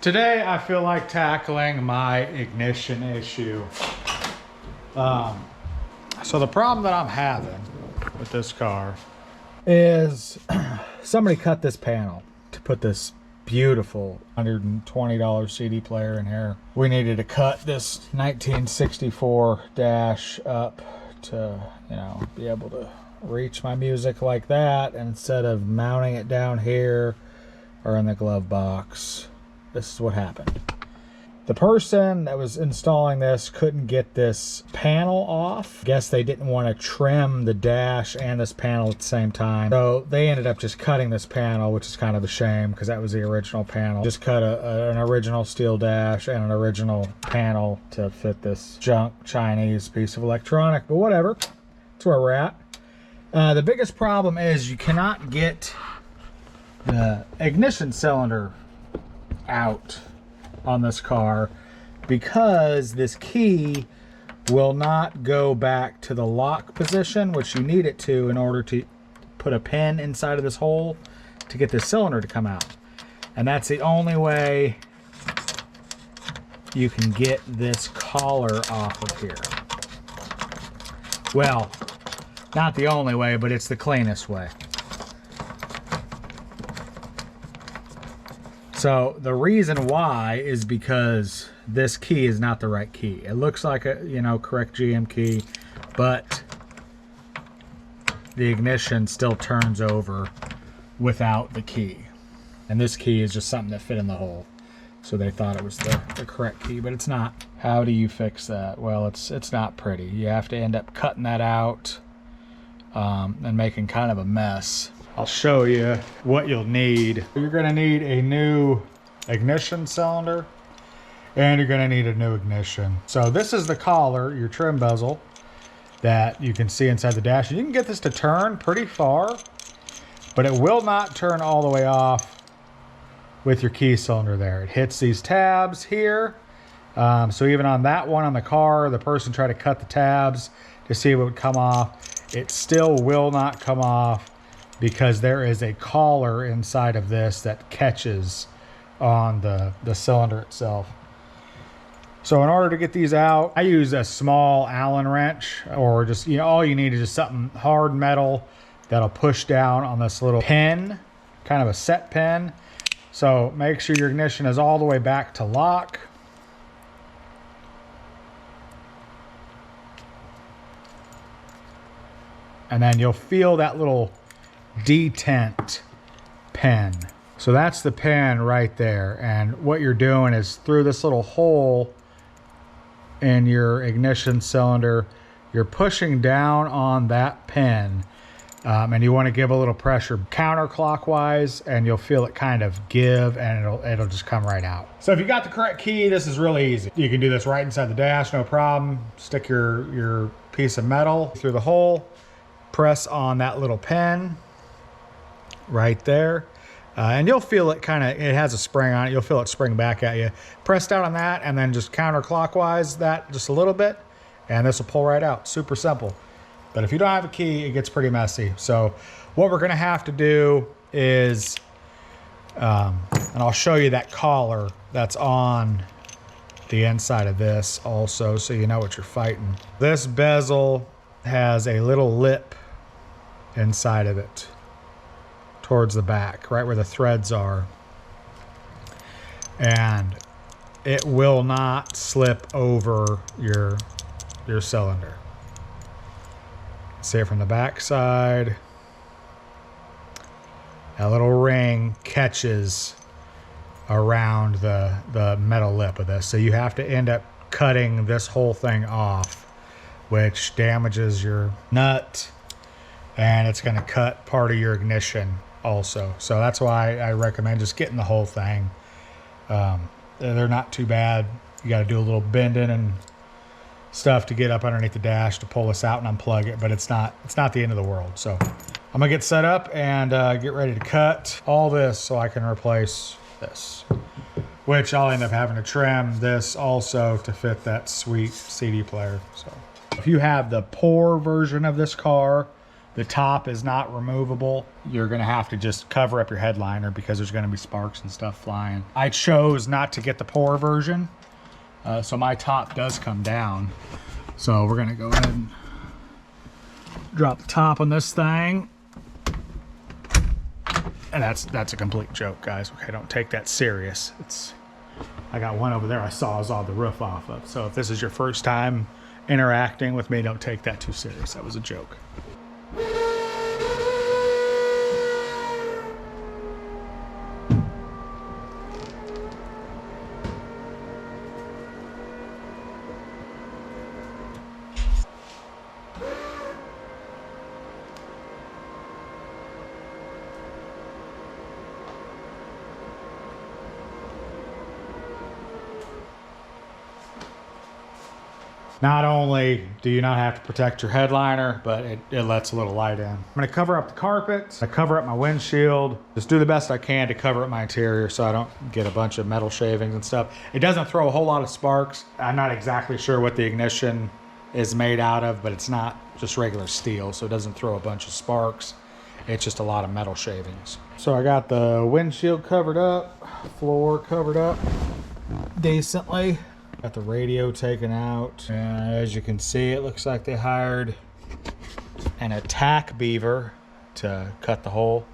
Today I feel like tackling my ignition issue. So the problem that I'm having with this car is somebody cut this panel to put this beautiful $120 CD player in here. We needed to cut this 1964 dash up to, be able to reach my music like that, and instead of mounting it down here or in the glove box. This is what happened. The person that was installing this couldn't get this panel off. Guess they didn't want to trim the dash and this panel at the same time. So they ended up just cutting this panel, which is kind of a shame because that was the original panel. Just cut an original steel dash and an original panel to fit this junk Chinese piece of electronic, but whatever. That's where we're at. The biggest problem is you cannot get the ignition cylinder out on this car because this key will not go back to the lock position, which you need it to in order to put a pin inside of this hole to get this cylinder to come out. And that's the only way you can get this collar off of here. Well, not the only way, but it's the cleanest way. So the reason why is because this key is not the right key. It looks like a, correct GM key, but the ignition still turns over without the key. And this key is just something that fit in the hole. So they thought it was the correct key, but it's not. How do you fix that? Well, it's not pretty. You have to end up cutting that out and making kind of a mess. I'll show you what you'll need. You're going to need a new ignition cylinder, and you're going to need a new ignition. So this is the collar, your trim bezel, that you can see inside the dash. You can get this to turn pretty far, but it will not turn all the way off with your key cylinder there. It hits these tabs here. So even on that one on the car, the person tried to cut the tabs to see if it would come off. It still will not come off, because there is a collar inside of this that catches on the cylinder itself. So in order to get these out, I use a small Allen wrench, or just, all you need is just something hard metal that'll push down on this little pin, kind of a set pin. So make sure your ignition is all the way back to lock. And then you'll feel that little detent pin. So that's the pin right there, and what you're doing is through this little hole in your ignition cylinder, you're pushing down on that pin, and you want to give a little pressure counterclockwise, and you'll feel it kind of give, and it'll just come right out. So if you got the correct key, this is really easy. You can do this right inside the dash, no problem. Stick your piece of metal through the hole, press on that little pin right there, and you'll feel it it has a spring on it. You'll feel it spring back at you. Press down on that, and then just counterclockwise that just a little bit, and this will pull right out. Super simple. But if you don't have a key, it gets pretty messy. So what we're gonna have to do is, and I'll show you that collar that's on the inside of this also, so you know what you're fighting. This bezel has a little lip inside of it towards the back, right where the threads are, and it will not slip over your cylinder. See it from the back side. That little ring catches around the metal lip of this, so you have to end up cutting this whole thing off, which damages your nut, and it's going to cut part of your ignition also. So that's why I recommend just getting the whole thing. They're not too bad. You got to do a little bending and stuff to get up underneath the dash to pull this out and unplug it, but it's not the end of the world. So I'm gonna get set up and get ready to cut all this so I can replace this, which I'll end up having to trim this also to fit that sweet CD player. So if you have the poor version of this car, The top is not removable. You're gonna have to just cover up your headliner because there's gonna be sparks and stuff flying. I chose not to get the pour version, so my top does come down. So we're gonna go ahead and drop the top on this thing. And that's a complete joke, guys. Okay, don't take that serious. I got one over there I sawed the roof off of. So if this is your first time interacting with me, don't take that too serious. That was a joke. Not only do you not have to protect your headliner, but it lets a little light in. I'm gonna cover up the carpet, I cover up my windshield, just do the best I can to cover up my interior so I don't get a bunch of metal shavings and stuff. It doesn't throw a whole lot of sparks. I'm not exactly sure what the ignition is made out of, but it's not just regular steel, so it doesn't throw a bunch of sparks. It's just a lot of metal shavings. So I got the windshield covered up, floor covered up decently. Got the radio taken out, and as you can see, it looks like they hired an attack beaver to cut the hole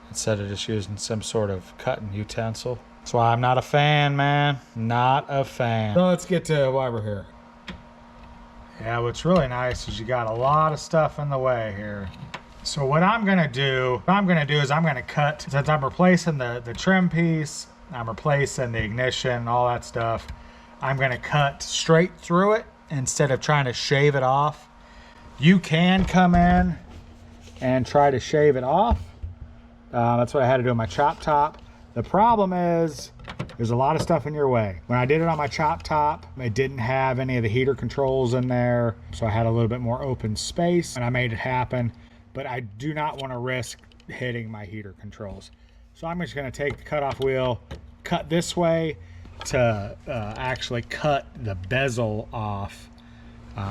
instead of just using some sort of cutting utensil. That's why I'm not a fan, man. Not a fan. So let's get to why we're here. Yeah, what's really nice is you got a lot of stuff in the way here. So what I'm gonna do is I'm gonna cut, since I'm replacing the trim piece, I'm replacing the ignition, all that stuff. I'm gonna cut straight through it instead of trying to shave it off. You can come in and try to shave it off. That's what I had to do on my chop top. The problem is there's a lot of stuff in your way. When I did it on my chop top, it didn't have any of the heater controls in there, so I had a little bit more open space and I made it happen, but I do not want to risk hitting my heater controls. So I'm just gonna take the cutoff wheel, cut this way, to actually cut the bezel off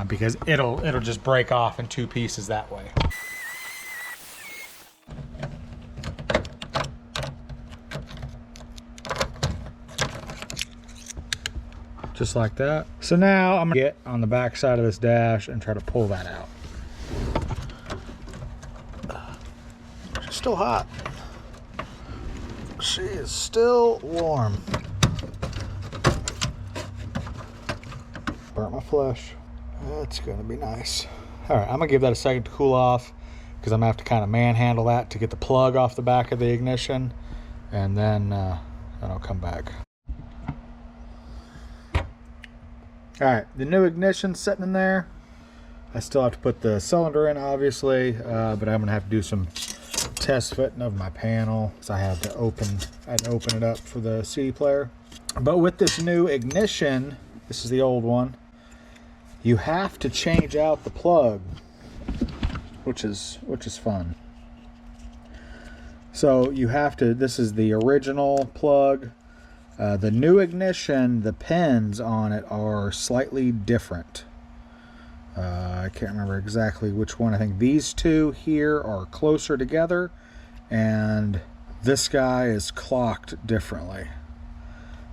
because it'll just break off in two pieces that way. Just like that. So now I'm gonna get on the back side of this dash and try to pull that out. She's still hot. She is still warm. Burnt my flesh. That's gonna be nice. All right, I'm gonna give that a second to cool off because I'm gonna have to kind of manhandle that to get the plug off the back of the ignition, and then I'll come back. All right, the new ignition sitting in there. I still have to put the cylinder in, obviously, but I'm gonna have to do some test fitting of my panel, so I had to open it up for the CD player. But with this new ignition, this is the old one, you have to change out the plug, which is fun. So you have to, this is the original plug. The new ignition, the pins on it are slightly different. I can't remember exactly which one. I think these two here are closer together, and this guy is clocked differently.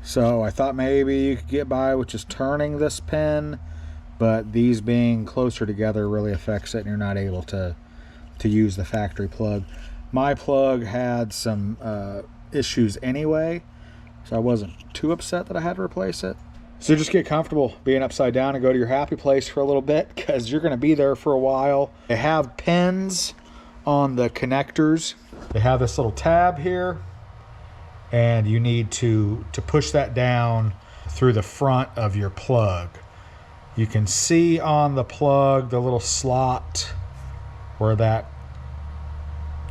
So I thought maybe you could get by with just turning this pin, but these being closer together really affects it and you're not able to use the factory plug. My plug had some issues anyway, so I wasn't too upset that I had to replace it. So just get comfortable being upside down and go to your happy place for a little bit because you're going to be there for a while. They have pins on the connectors. They have this little tab here, and you need to push that down through the front of your plug. You can see on the plug the little slot where that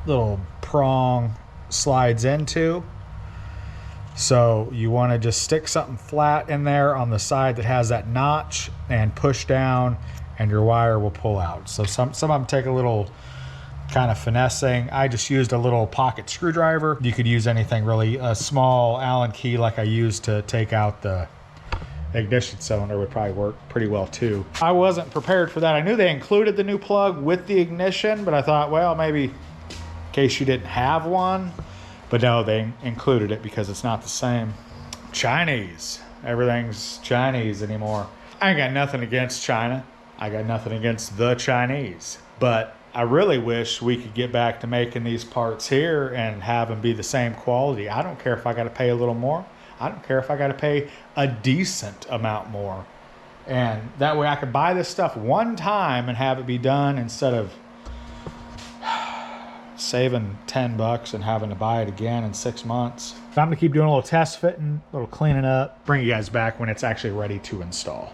little prong slides into. So you want to just stick something flat in there on the side that has that notch and push down, and your wire will pull out. So some of them take a little kind of finessing. I just used a little pocket screwdriver. You could use anything really, a small Allen key like I used to take out the ignition cylinder would probably work pretty well too. I wasn't prepared for that. I knew they included the new plug with the ignition, but I thought, well, maybe in case you didn't have one. But no, they included it because it's not the same. Chinese. Everything's Chinese anymore. I ain't got nothing against China. I got nothing against the Chinese. But I really wish we could get back to making these parts here and have them be the same quality. I don't care if I got to pay a little more. I don't care if I got to pay a decent amount more. And that way I could buy this stuff one time and have it be done instead of saving $10 and having to buy it again in 6 months. I'm gonna keep doing a little test fitting, a little cleaning up, bring you guys back when it's actually ready to install.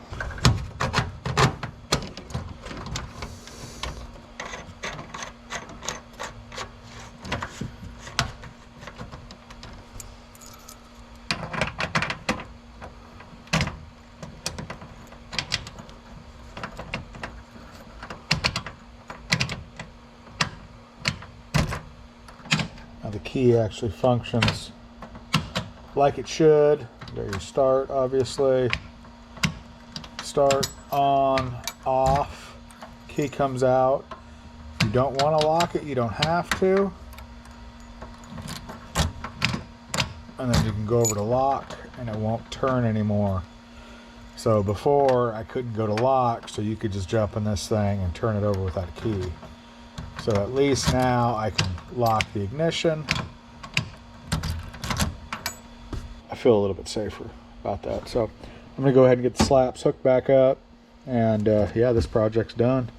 Now the key actually functions like it should. You got your start, obviously. Start, on, off. Key comes out. If you don't want to lock it, you don't have to. And then you can go over to lock and it won't turn anymore. So before I couldn't go to lock, so you could just jump in this thing and turn it over without a key. So at least now I can lock the ignition. I feel a little bit safer about that. So I'm gonna go ahead and get the slaps hooked back up, and yeah, this project's done.